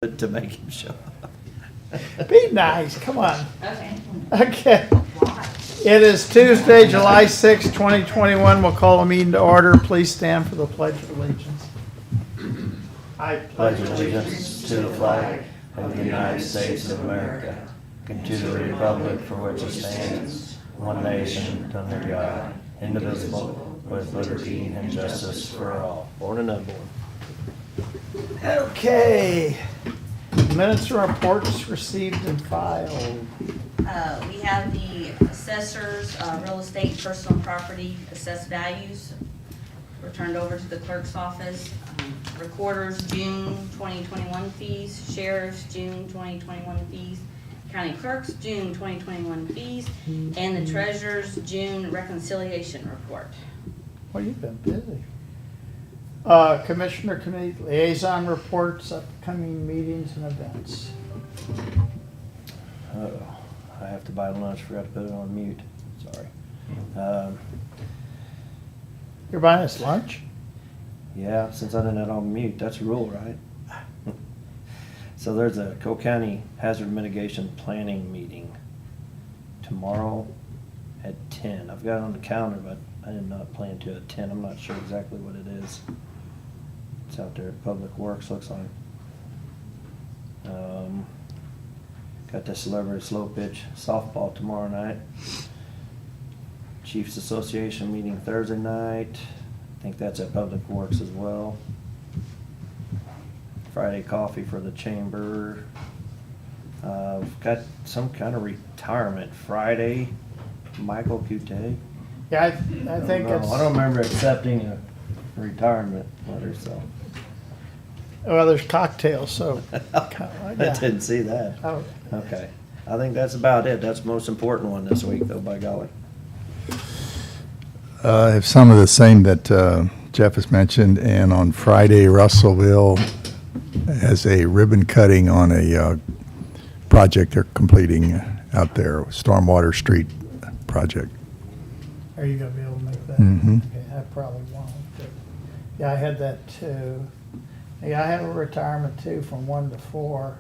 to make him show up. Be nice, come on. Okay. Okay. Why? It is Tuesday, July 6, 2021. We'll call a meeting to order. Please stand for the Pledge of Allegiance. I Pledge allegiance to the flag of the United States of America and to the republic for which it stands, one nation, under God, indivisible, with liberty and justice for all. Born and unborn. Okay. Minutes and reports received and filed. We have the assessors, real estate, personal property, assessed values returned over to the clerk's office. Recorders, June 2021 fees, sheriff's, June 2021 fees, county clerk's, June 2021 fees, and the treasurer's June reconciliation report. Well, you've been busy. Commissioner Committee Liaison reports, upcoming meetings and events. Uh-oh, I have to buy lunch, forgot to put it on mute, sorry. You're buying us lunch? Yeah, since I didn't have it on mute, that's a rule, right? So there's a Cole County Hazard Mitigation Planning meeting tomorrow at 10. I've got it on the calendar, but I did not plan to at 10. I'm not sure exactly what it is. It's out there at Public Works, looks like. Got the celebrity slow pitch softball tomorrow night. Chiefs Association meeting Thursday night. I think that's at Public Works as well. Friday coffee for the chamber. Got some kind of retirement Friday. Michael Coutte. Yeah, I think it's. I don't remember accepting a retirement letter, so. Well, there's cocktails, so. I didn't see that. Oh. Okay. I think that's about it. That's the most important one this week, though, by golly. I have some of the same that Jeff has mentioned, and on Friday, Russellville has a ribbon cutting on a project they're completing out there, Stormwater Street project. Are you gonna be able to make that? Mhm. Okay, I probably won't. But yeah, I had that too. Yeah, I have a retirement too from 1 to 4.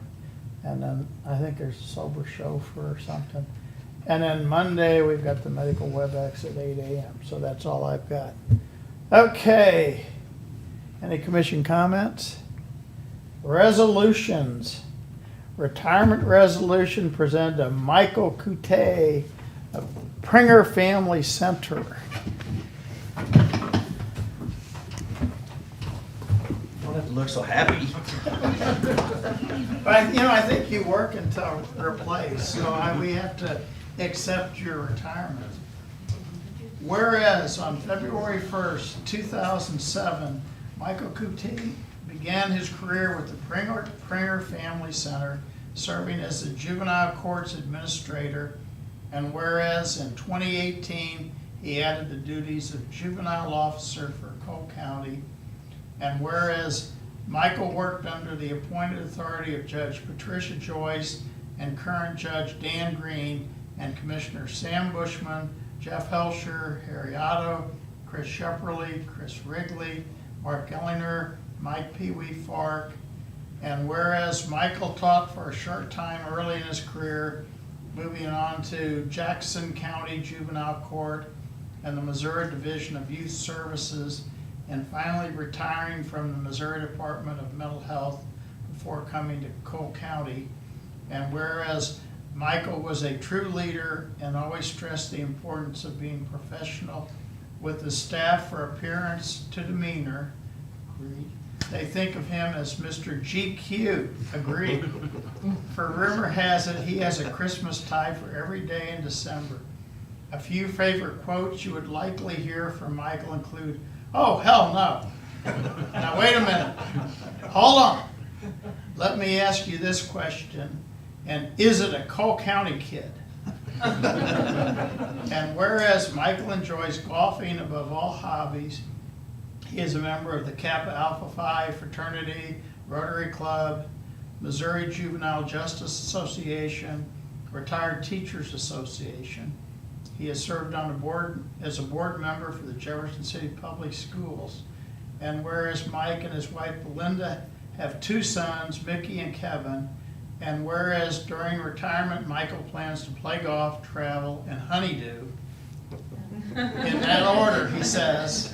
And then I think there's a sober chauffeur or something. And then Monday, we've got the medical WebEx at 8 a.m. So that's all I've got. Okay. Any commission comments? Resolutions. Retirement resolution presented to Michael Coutte of Pringer Family Center. Don't have to look so happy. But, I think you work until replaced, so we have to accept your retirement. Whereas on February 1st, 2007, Michael Coutte began his career with the Pringer Family Center, serving as the Juvenile Courts Administrator, and whereas in 2018, he added the duties of Juvenile Officer for Cole County, and whereas Michael worked under the appointed authority of Judge Patricia Joyce and current Judge Dan Green and Commissioner Sam Bushman, Jeff Helsher, Harry Otto, Chris Shepperly, Chris Wrigley, Mark Ellinger, Mike Pee Wee Fark, and whereas Michael taught for a short time early in his career, moving on to Jackson County Juvenile Court and the Missouri Division of Youth Services, and finally retiring from the Missouri Department of Mental Health before coming to Cole County. And whereas Michael was a true leader and always stressed the importance of being professional with the staff for appearance to demeanor, agreed. They think of him as Mr. GQ, agreed. For rumor has it he has a Christmas tie for every day in December. A few favorite quotes you would likely hear from Michael include, "Oh, hell no. Now wait a minute. Hold on. Let me ask you this question. And is it a Cole County kid?" And whereas Michael enjoys golfing above all hobbies, he is a member of the Kappa Alpha Phi fraternity, Rotary Club, Missouri Juvenile Justice Association, Retired Teachers Association. He has served on a board as a board member for the Jefferson City Public Schools. And whereas Mike and his wife Belinda have 2 sons, Mickey and Kevin. And whereas during retirement, Michael plans to play golf, travel, and honeydew. In that order, he says,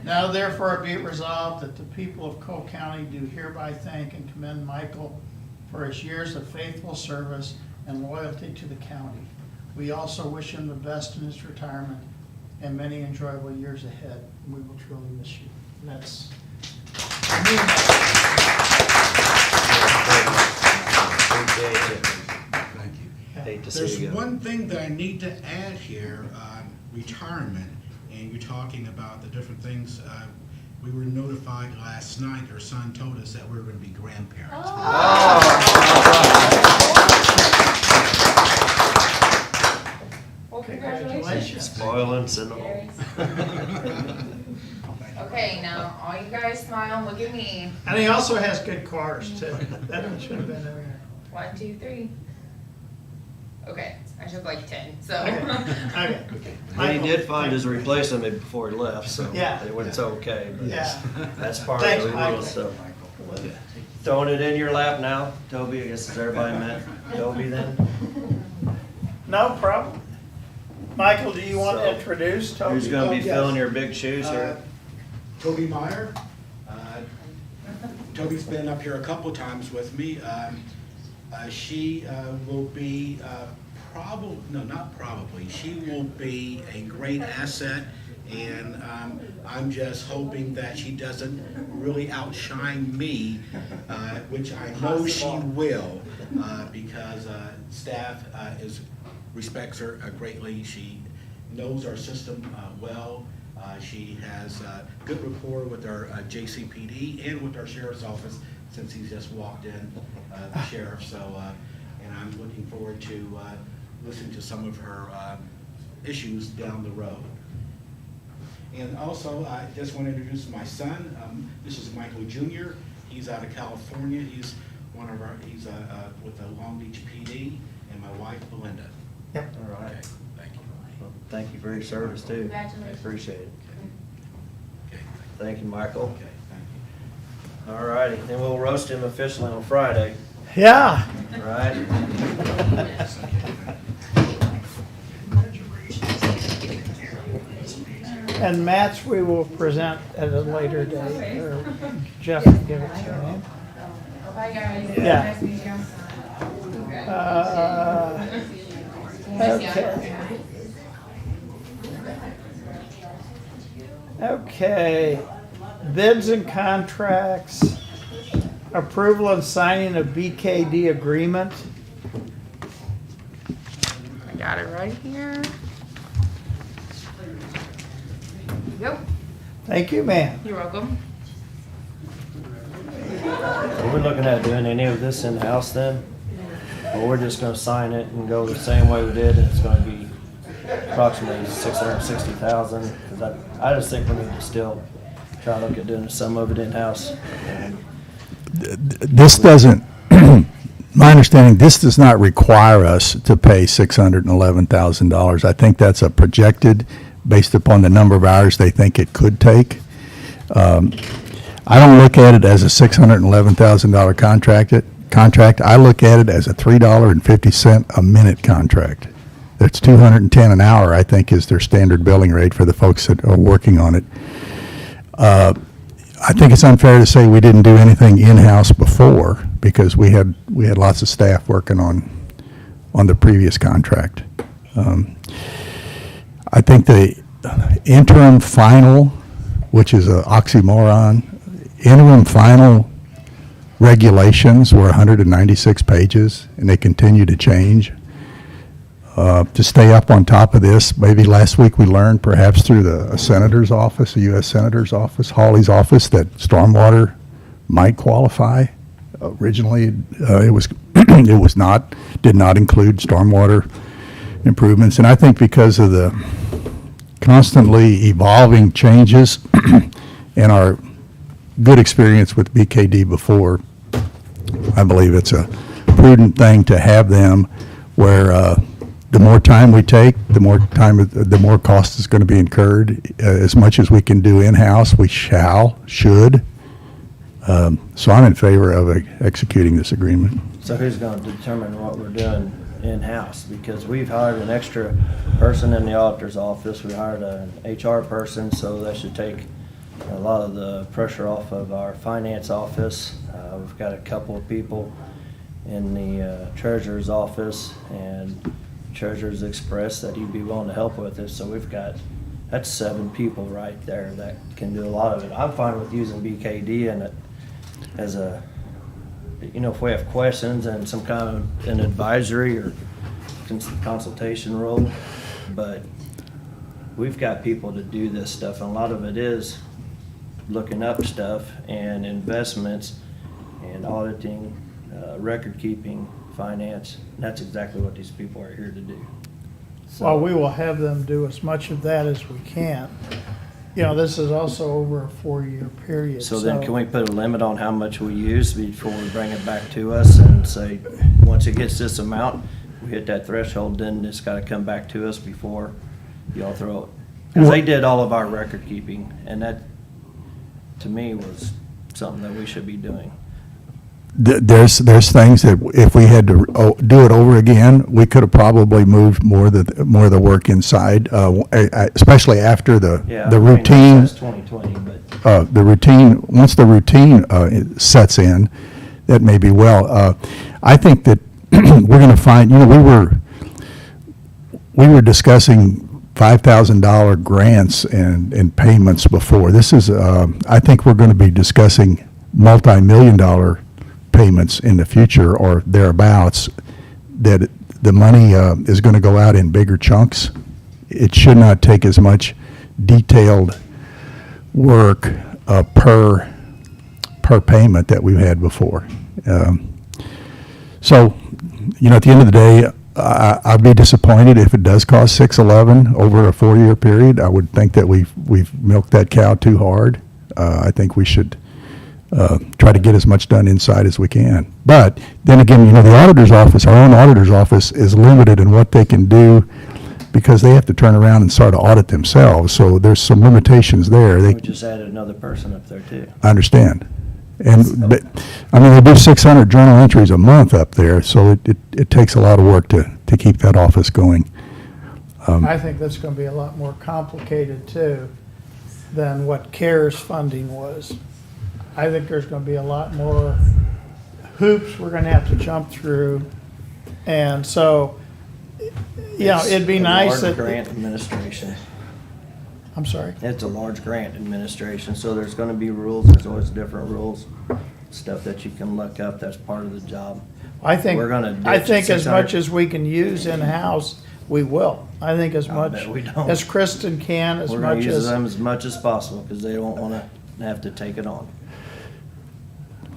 now therefore be it resolved that the people of Cole County do hereby thank and commend Michael for his years of faithful service and loyalty to the county. We also wish him the best in his retirement and many enjoyable years ahead. We will truly miss you. That's Appreciate it. Thank you. Hate to see There's you go. one thing that I need to add here on retirement, and you're talking about the different things. We were notified last night, our son told us that we were going to be grandparents. Well, congratulations. Spoilance and all. Okay, now, all you guys smile and look at me. And he also has good cars too. That one should have been there. 1, 2, 3. Okay, I took like 10, so. Okay. He did find his replacement before he left, so Yeah. it's okay. But Yeah. that's part Thanks, of the Michael. rules. So throwing it in your lap now, Toby. I guess is everybody met Toby then. No problem. Michael, do you want to So, introduce Toby? Who's going to be yes. filling your big shoes here? Toby Meyer. Toby's been up here a couple times with me. She will be she will be a great asset, and I'm just hoping that she doesn't really outshine me, which I know she will, because staff respects her greatly. She knows our system well. She has good rapport with our JCPD and with our sheriff's office since he's just walked in, the sheriff. So, and I'm looking forward to listening to some of her issues down the road. And also, I just want to introduce my son. This is Michael Jr. He's out of California. He's he's with the Long Beach PD, and my wife Belinda. Yep. All right. Okay, thank you. Well, thank you for your service too. I Congratulations. appreciate it. Okay, Thank you, Michael. okay, thank you. All righty, then we'll roast him officially on Friday, Yeah. all right? And Matt's we will present at a later date, or Jeff can give it to him. Bye, guys. Yeah. Nice to meet you. Okay. Okay, bids and contracts, approval and signing of BKD agreement. I got it right here. Yep, Thank you, ma'am. you're welcome. Are we looking at doing any of this in-house then? Or we're just gonna sign it and go the same way we did, and it's gonna be approximately $660,000? Because I just think we need to still try to look at doing some of it in-house. This doesn't, my understanding, this does not require us to pay $611,000. I think that's a projected, based upon the number of hours they think it could take. I don't look at it as a $611,000 contract. I look at it as a $3.50 a minute contract. That's $210 an hour, I think, is their standard billing rate for the folks that are working on it. I think it's unfair to say we didn't do anything in-house before, because we had lots of staff working on the previous contract. I think the interim final, which is an oxymoron, interim final regulations were 196 pages, and they continue to change. To stay up on top of this, maybe last week we learned, perhaps through the senator's office, the U.S. Senator's office, Hawley's office, that stormwater might qualify. Originally, it was did not include stormwater improvements, and I think because of the constantly evolving changes and our good experience with BKD before, I believe it's a prudent thing to have them where the more time we take, the more cost is going to be incurred. As much as we can do in-house, we should So I'm in favor of executing this agreement. So who's gonna determine what we're doing in-house? Because we've hired an extra person in the auditor's office, we hired an HR person, so that should take a lot of the pressure off of our finance office. We've got a couple of people in the treasurer's office, and treasurer's expressed that he'd be willing to help with this, so that's 7 people right there that can do a lot of it. I'm fine with using BKD and it as a, if we have questions and some kind of an advisory or consultation role, but we've got people to do this stuff, and a lot of it is looking up stuff and investments and auditing, record keeping, finance. And that's exactly what these people are here to do. So- Well, we will have them do as much of that as we can. This is also over a 4-year period. So then can we put a limit on how much we use before we bring it back to us and say, once it gets this amount, we hit that threshold, then it's gotta come back to us before y'all throw it? Cause they did all of our record keeping, and that, to me, was something that we should be doing. There's things that if we had to do it over again, we could have probably moved more of the work inside, especially after the routine. That's 2020, but. The routine, once the routine sets in, that may be well. I think that we're going to find, we were discussing $5,000 grants and payments before. This is, I think we're going to be discussing multi-million-dollar payments in the future or thereabouts, that the money is going to go out in bigger chunks. It should not take as much detailed work per payment that we've had before. So, at the end of the day, I'd be disappointed if it does cost 611 over a 4-year period. I would think that we've milked that cow too hard. I think we should try to get as much done inside as we can. But then again, the auditor's office, our own auditor's office, is limited in what they can do because they have to turn around and sort of audit themselves. So there's some limitations there. We just added another person up there too. I understand. But they do 600 journal entries a month up there, so it takes a lot of work to keep that office going. I think that's going to be a lot more complicated too than what CARES funding was. I think there's going to be a lot more hoops we're going to have to jump through. And so, it'd be nice that. It's a large grant administration. I'm sorry. It's a large grant administration, so there's gonna be rules, there's always different rules, stuff that you can look up, that's part of the job. I think ditch as 600. much as we can use in-house, we will. I think as I much bet we don't. as Kristen can, as We're gonna much use as. them as much as possible, because they don't wanna have to take it on,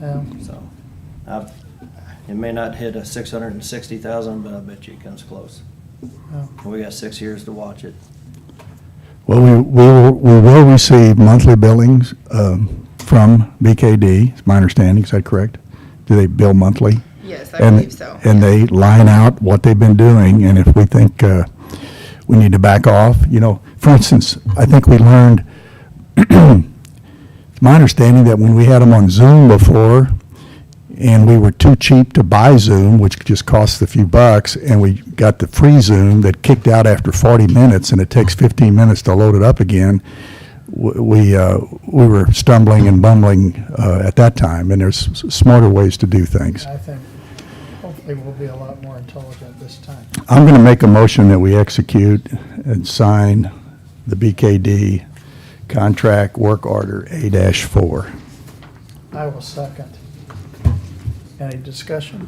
so. It may not hit a 660,000, but I bet you it comes close. We got 6 years to watch it. Well, we will receive monthly billings from BKD, is my understanding. Is that correct? Do they bill monthly? Yes, I believe so. And they line out what they've been doing, and if we think we need to back off, for instance, I think we learned, it's my understanding that when we had them on Zoom before, and we were too cheap to buy Zoom, which just cost a few bucks, and we got the free Zoom that kicked out after 40 minutes, and it takes 15 minutes to load it up again. We were stumbling and bumbling at that time, and there's smarter ways to do things. I think hopefully we'll be a lot more intelligent this time. I'm going to make a motion that we execute and sign the BKD contract work order A-4. I will second. Any discussion?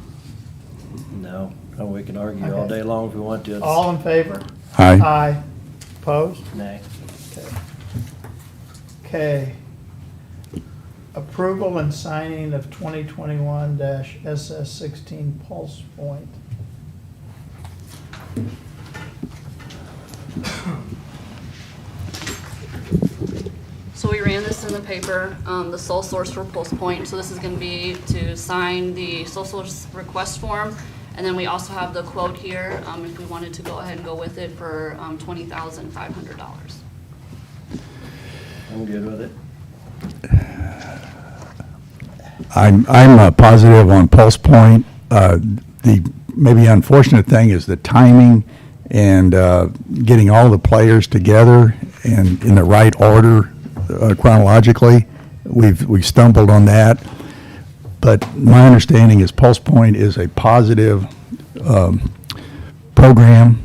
No, we can argue all Okay. day long if we want to. It's- All in favor? Aye. Aye. Opposed? Nay. Okay. Approval and signing of 2021-SS16 Pulse Point. So we ran this in the paper, the sole source for Pulse Point. So this is going to be to sign the sole source request form. And then we also have the quote here, if we wanted to go ahead and go with it for $20,500. I'm good with it. I'm positive on Pulse Point. The maybe unfortunate thing is the timing and getting all the players together and in the right order chronologically. We've stumbled on that. But my understanding is Pulse Point is a positive program,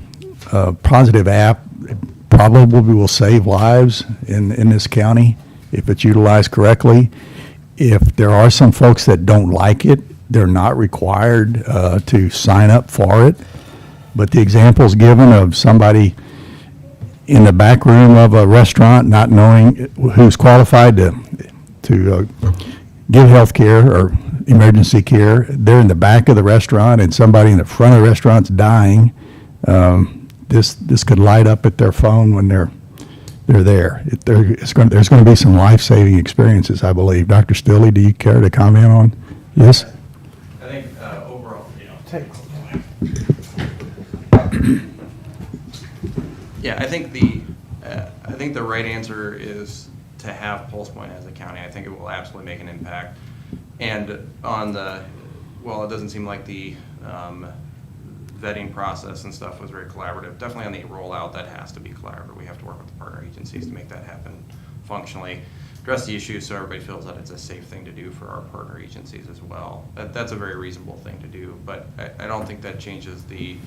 positive app. It probably will save lives in this county if it's utilized correctly. If there are some folks that don't like it, they're not required to sign up for it. But the examples given of somebody in the back room of a restaurant not knowing who's qualified to give health care or emergency care, they're in the back of the restaurant and somebody in the front of the restaurant's dying. This could light up at their phone when they're there. There's going to be some life-saving experiences, I believe. Dr. Stilley, do you care to comment on? Yes? I think overall, yeah, I think the right answer is to have Pulse Point as a county. I think it will absolutely make an impact. And on well, it doesn't seem like the vetting process and stuff was very collaborative. Definitely on the rollout, that has to be collaborative. We have to work with the partner agencies to make that happen functionally. Address the issues so everybody feels that it's a safe thing to do for our partner agencies as well. That's a very reasonable thing to do, but I don't think that changes the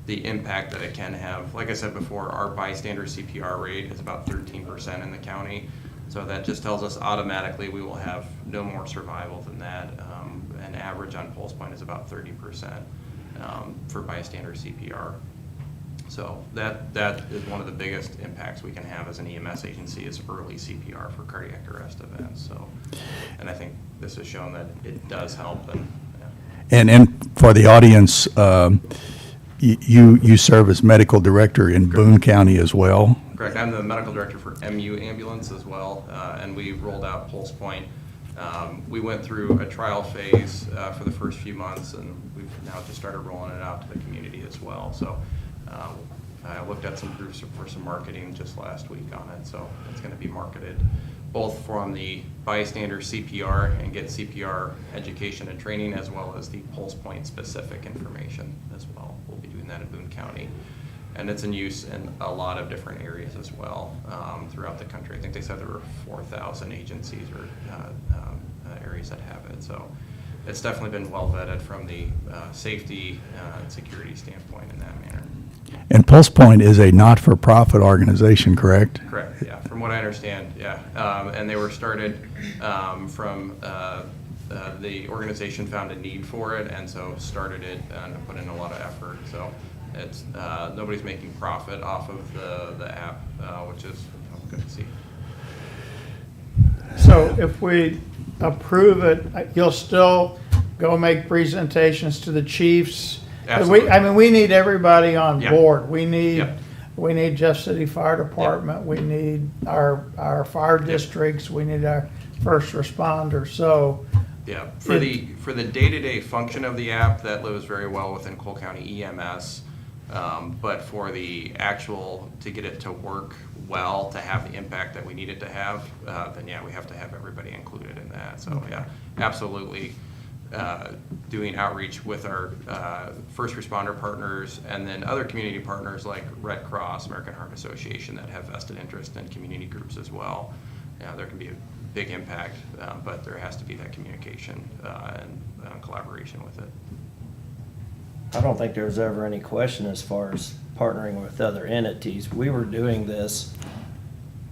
impact that it can have. Like I said before, our bystander CPR rate is about 13% in the county. So that just tells us automatically we will have no more survival than that. An average on Pulse Point is about 30% for bystander CPR. So that is one of the biggest impacts we can have as an EMS agency is early CPR for cardiac arrest events. So, and I think this has shown that it does help. And for the audience, you serve as medical director in Boone County as well. Correct. I'm the medical director for MU Ambulance as well, and we rolled out Pulse Point. We went through a trial phase for the first few months, and we've now just started rolling it out to the community as well. So I looked at some groups for some marketing just last week on it, so it's going to be marketed both from the bystander CPR and get CPR education and training, as well as the Pulse Point specific information as well. We'll be doing that in Boone County. And it's in use in a lot of different areas as well throughout the country. I think they said there were 4,000 agencies or areas that have it. So it's definitely been well vetted from the safety and security standpoint in that manner. And Pulse Point is a not-for-profit organization, correct? Correct, yeah, from what I understand, yeah. And they were started from the organization found a need for it, and so started it and put in a lot of effort. So it's nobody's making profit off of the app, which is good to see. So if we approve it, you'll still go make presentations to the chiefs? Absolutely. We need everybody on Yeah. board. We need Yeah. Jeff City Fire Department, we need our fire districts, we need our first responders, so. Yeah, for the day-to-day function of the app, that lives very well within Cole County EMS. But for the actual, to get it to work well, to have the impact that we need it to have, then yeah, we have to have everybody included in that. So yeah, absolutely doing outreach with our first responder partners and then other community partners like Red Cross, American Heart Association that have vested interest in community groups as well. Yeah, there can be a big impact, but there has to be that communication and collaboration with it. I don't think there was ever any question as far as partnering with other entities. We were doing this,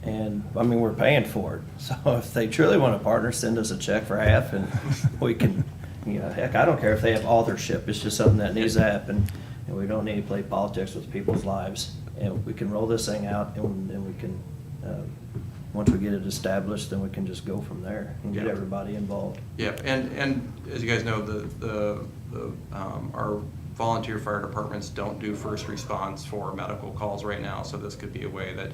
and, we're paying for it. So if they truly want to partner, send us a check for half, and we can, heck, I don't care if they have authorship. It's just something that needs to happen, and we don't need to play politics with people's lives. And we can roll this thing out, and we can, once we get it established, then we can just go from there and get everybody involved. Yeah, and as you guys know, our volunteer fire departments don't do first response for medical calls right now, so this could be a way that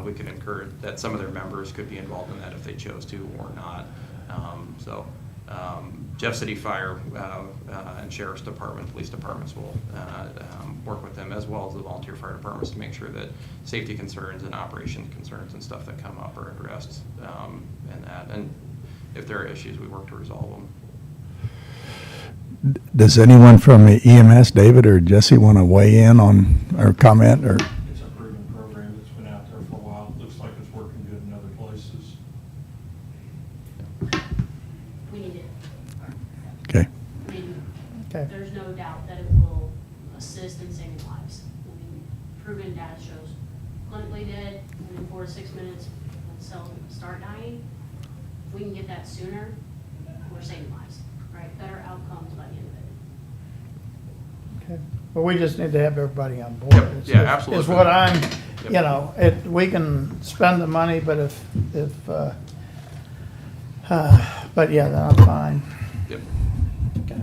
we can encourage that some of their members could be involved in that if they chose to or not. Jeff City Fire and Sheriff's Department, police departments will work with them, as well as the volunteer fire departments, to make sure that safety concerns and operation concerns and stuff that come up are addressed in that. And if there are issues, we work to resolve them. Does anyone from the EMS, David or Jesse, want to weigh in on, or comment, or? It's a proven program that's been out there for a while. Looks like it's working good in other places. We need it. Okay. I mean, Okay. there's no doubt that it will assist in saving lives. I mean, proven data shows clinically dead within 4 to 6 minutes when cells start dying. If we can get that sooner, we're saving lives, right? Better outcomes by the end of it. Okay. But we just need to have everybody on board. Yep. Is- Yeah, absolutely. Is what I'm, Yep. you know, we can spend the money, but but yeah, then I'm fine. Yep. Okay.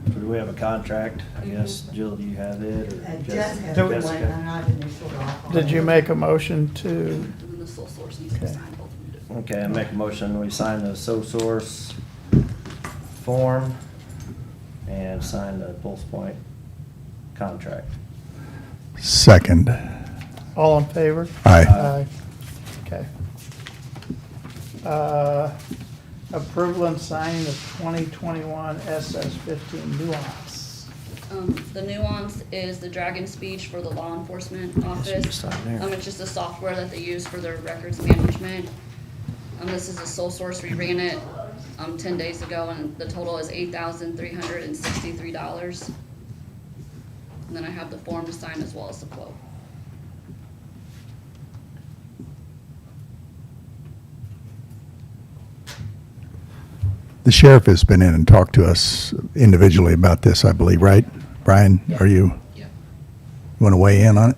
So do we have a contract? I guess, Jill, do you have it? Or Jeff has Do- one, Jessica? I'm not initialed off on Did you it. make a motion to, And then the sole source needs to Okay. sign both of them. Okay, I make a motion, we sign the SoSource form and sign the Pulse Point contract. Second. all in favor? Aye. Aye. Okay. Approval and signing of 2021 SS15 nuance. The nuance is the dragon speech for the law enforcement Yes, you office. just sign there. It's just a software that they use for their records management. This is a sole source. We ran it 10 days ago, and the total is $8,363. And then I have the form to sign as well as the quote. The sheriff has been in and talked to us individually about this, I believe, right? Brian, are you, Yeah. want to weigh in on it?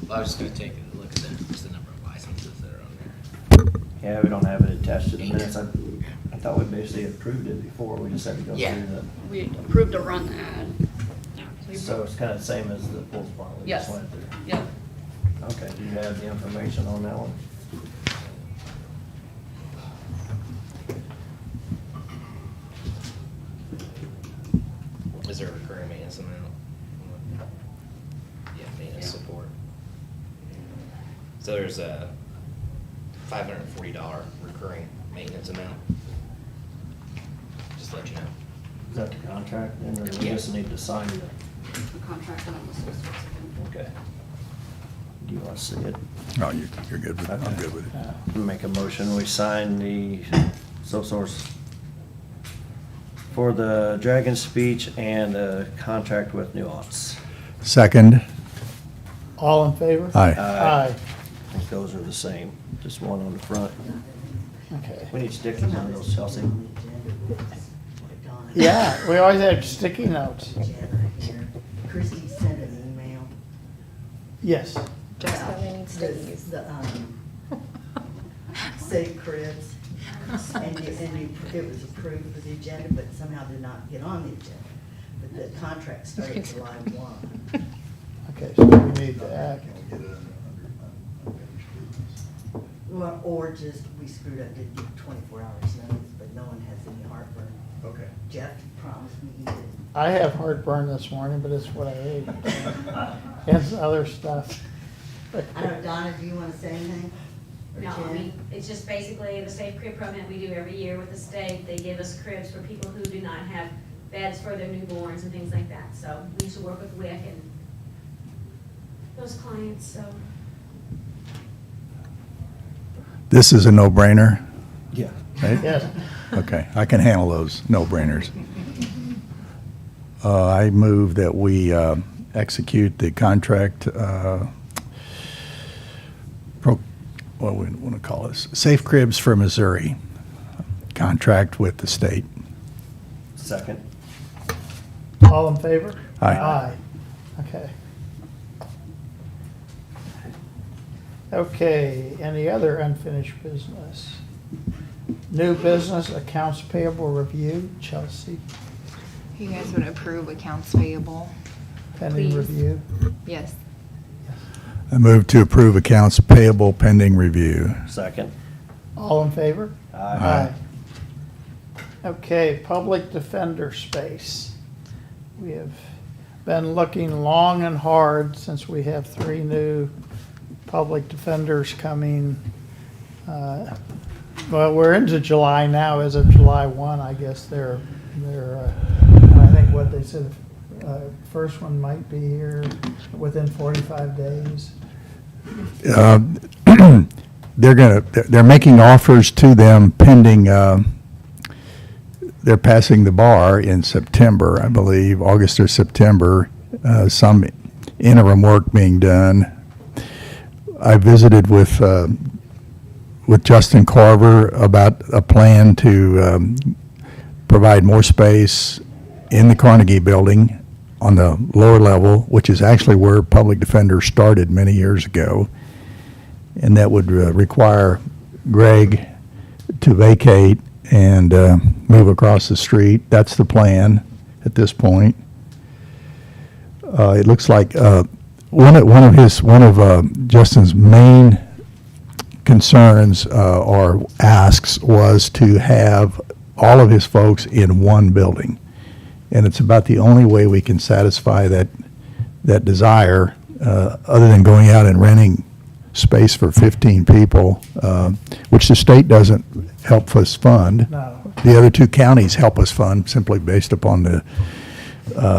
Well, I was just gonna take a look at just the number of licenses that are on there. Yeah, we don't have it attached to the minutes. I thought we basically approved it before, we just had to go Yeah. through We approved to run the ad. the, so it's kind of the same as the Pulse Point we just Yes. went through. Yep. Okay, do you have the information on that one? Is there a recurring maintenance amount? Yeah, maintenance Yeah. support. So there's a $540 recurring maintenance amount. Just to let you know. Is that the contract, then, or do we Yeah. just need to sign the, The contract and then the sole source again. okay. Do you want to see it? No, you're good with it. I'm good with it. Make a motion, we sign the SoSource for the Dragon Speech and a contract with Nuance. Second. All in favor? Aye. Aye. I think those are the same, just one on the front. Okay. We need stickers on those, Chelsea. Yeah, we always have sticky notes. Christie sent an email. Yes. Jessica, we need The- stickies. The, safe cribs, and it was approved for the agenda, but somehow did not get on the agenda. But the contract started July 1. Okay, so we need to act. Well, or just, we screwed up, didn't give 24 hours notice, but no one has any heartburn. Okay. Jeff promised me he did. I have heartburn this morning, but it's what I ate. And some other stuff. I don't know, Donna, do you want to say anything? Or No, I Jen? mean, it's just basically the safe crib program we do every year with the state. They give us cribs for people who do not have beds for their newborns and things like that. So we used to work with WIC and those clients, so. This is a no-brainer, Yeah. right? Yes. Okay, I can handle those no-brainers. I move that we execute the contract, what do we want to call this? Safe Cribs for Missouri, contract with the state. Second. All in favor? Aye. Aye. Okay. Okay, any other unfinished business? New business, accounts payable review, Chelsea, You guys would approve accounts payable? pending Please. review. Yes. I move to approve accounts payable pending review. Second. All in favor? Aye. Okay, public defender space. We have been looking long and hard since we have 3 new public defenders coming Well, we're into July now, as of July 1, I guess they're, I think what they said, first one might be here within 45 days. They're making offers to them pending, they're passing the bar in September, I believe, August or September, some interim work being done. I visited with Justin Carver about a plan to provide more space in the Carnegie Building on the lower level, which is actually where Public Defender started many years ago. And that would require Greg to vacate and move across the street. That's the plan at this point. It looks like one of Justin's main concerns or asks was to have all of his folks in one building. And it's about the only way we can satisfy that desire, other than going out and renting space for 15 people, which the state doesn't help us fund. No. The other two counties help us fund simply based upon the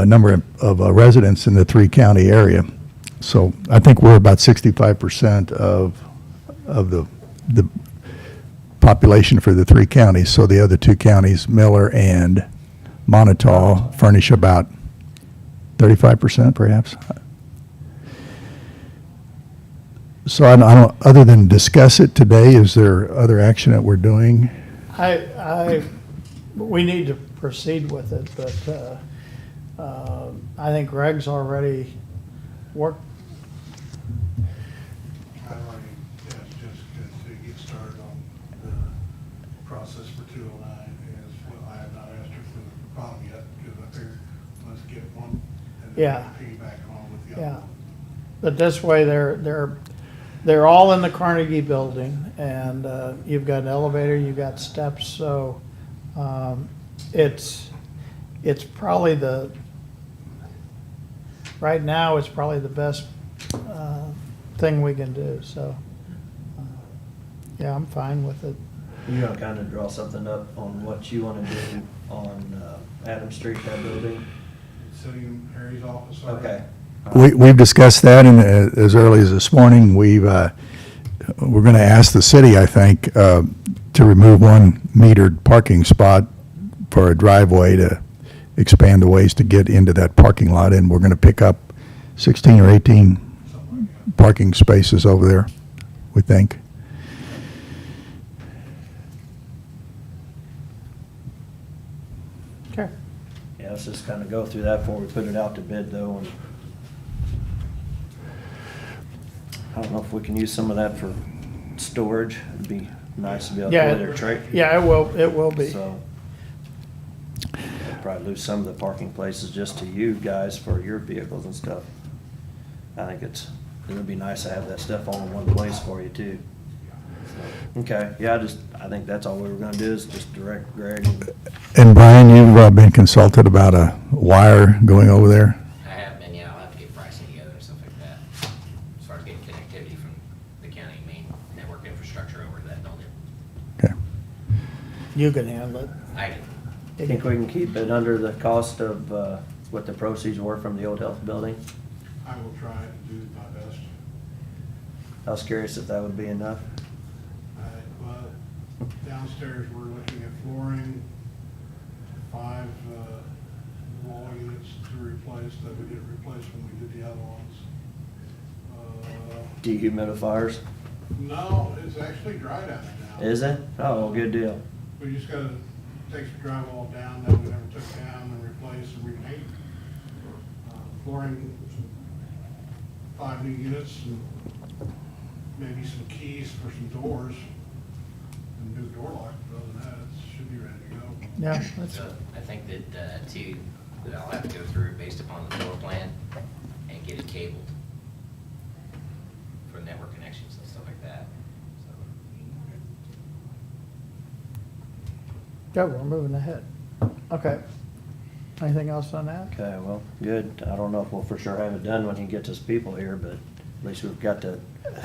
number of residents in the three-county area. So I think we're about 65% of the population for the three counties. So the other two counties, Miller and Montauk, furnish about 35% perhaps. So I don't, other than discuss it today, is there other action that we're doing? We need to proceed with it, but I think Greg's already worked. I already asked Jessica to get started on the process for 209, as well. I have not asked her for the problem yet, because I figured let's get one and Yeah. then piggyback on with the Yeah. other one. But this way, they're all in the Carnegie Building, and you've got an elevator, you've got steps, so it's probably right now, it's probably the best thing we can do, so, yeah, I'm fine with it. You gonna kind of draw something up on what you wanna do on Adams Street, that building? Sitting in Harry's office. Okay. We've discussed that, and as early as this morning, we're going to ask the city, I think, to remove one metered parking spot for a driveway to expand the ways to get into that parking lot, and we're going to pick up 16 or 18 parking spaces over there, we think. Okay. Yeah, let's just kind of go through that before we put it out to bid, though, and I don't know if we can use some of that for storage. It'd be nice to be able to Yeah, put their trade. yeah, it will be. So, we'll probably lose some of the parking places just to you guys for your vehicles and stuff. I think it'd be nice to have that stuff all in one place for you too. So, okay, yeah, I think that's all we were gonna do is just direct Greg. And Brian, you've been consulted about a wire going over there? I have been, yeah, I'll have to get pricing together and stuff like that, as far as getting connectivity from the county main network infrastructure over to that building. Okay. You can handle it. I can, Think we can keep it under the cost of what the proceeds were from the old health building? I will try to do my best. I was curious if that would be enough. Well, downstairs, we're looking at flooring, 5 wall units to replace that we didn't replace when we did the other ones. Dehumidifiers? No, it's actually dry down there now. Is it? Oh, well, good deal. We just gotta take some drywall down that we never took down and replace and repaint. Flooring, 5 new units and maybe some keys for some doors and new door lock. Other than that, it should be ready to go. Yeah, that's, so I think that, too, that I'll have to go through based upon the floor plan and get it cabled for network connections and stuff like that, so. good, we're moving ahead. Okay. Anything else on that? Okay, well, good. I don't know if we'll for sure have it done when he gets his people here, but at least we've got the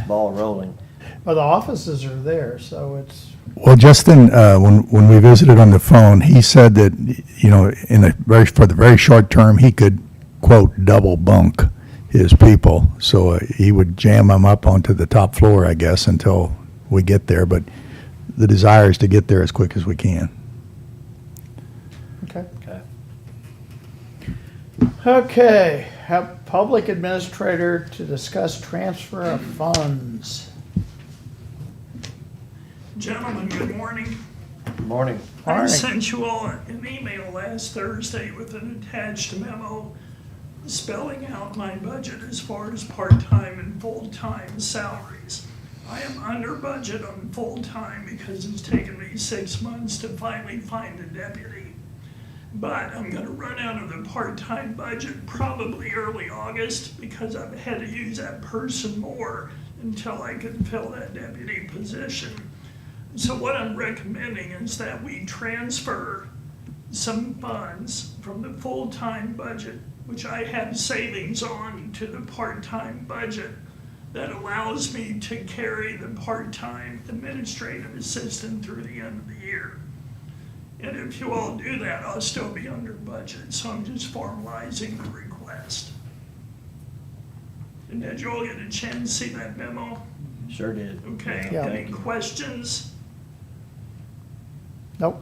ball rolling. Well, the offices are there, so it's, Well, Justin, when we visited on the phone, he said that, you know, for the very short term, he could, quote, double bunk his people. So he would jam them up onto the top floor, I guess, until we get there. But the desire is to get there as quick as we can. okay. Okay. Okay, have public administrator to discuss transfer of funds. Gentlemen, good morning. Good morning. I Morning. sent you all an email last Thursday with an attached memo spelling out my budget as far as part-time and full-time salaries. I am under budget on full-time because it's taken me 6 months to finally find a deputy. But I'm gonna run out of the part-time budget probably early August because I've had to use that person more until I can fill that deputy position. So what I'm recommending is that we transfer some funds from the full-time budget, which I have savings on, to the part-time budget that allows me to carry the part-time administrative assistant through the end of the year. And if you all do that, I'll still be under budget, so I'm just formalizing the request. And did you all get a chance to see that memo? Sure did. Okay, Yeah. any questions? Nope,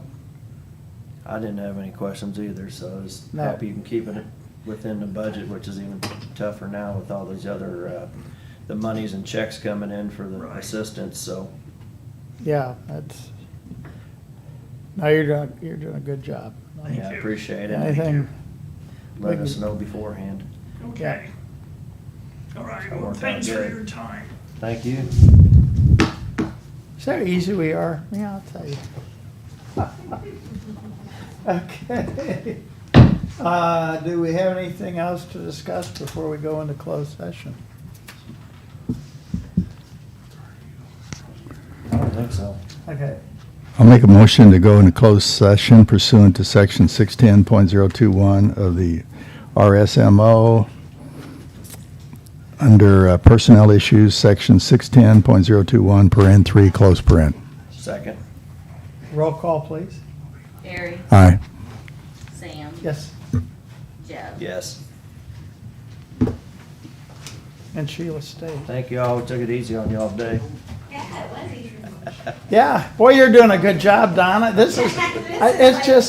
I didn't have any questions either, so I was No. happy you can keep it within the budget, which is even tougher now with all these other, the monies and checks coming in for the Right. assistants, so. yeah, that's, no, you're doing a good job. Thank Yeah, I you. appreciate it. Anything, Let us know beforehand. Okay. All right, That well, worked out thanks for good. your time. Thank you. see how easy we are? Yeah, I'll tell you. Okay. Do we have anything else to discuss before we go into closed session? I don't think so. Okay. I'll make a motion to go into closed session pursuant to section 610.021 of the RSMO. Under personnel issues, section 610.021, paren 3, close paren. Second. Roll call, please. Harry, Aye. Sam, Yes, Jeb. Yes. and Sheila stayed. Thank you all. We took it easy on y'all today. Yeah, it was easy. Yeah, boy, you're doing a good job, Donna. This is, it's just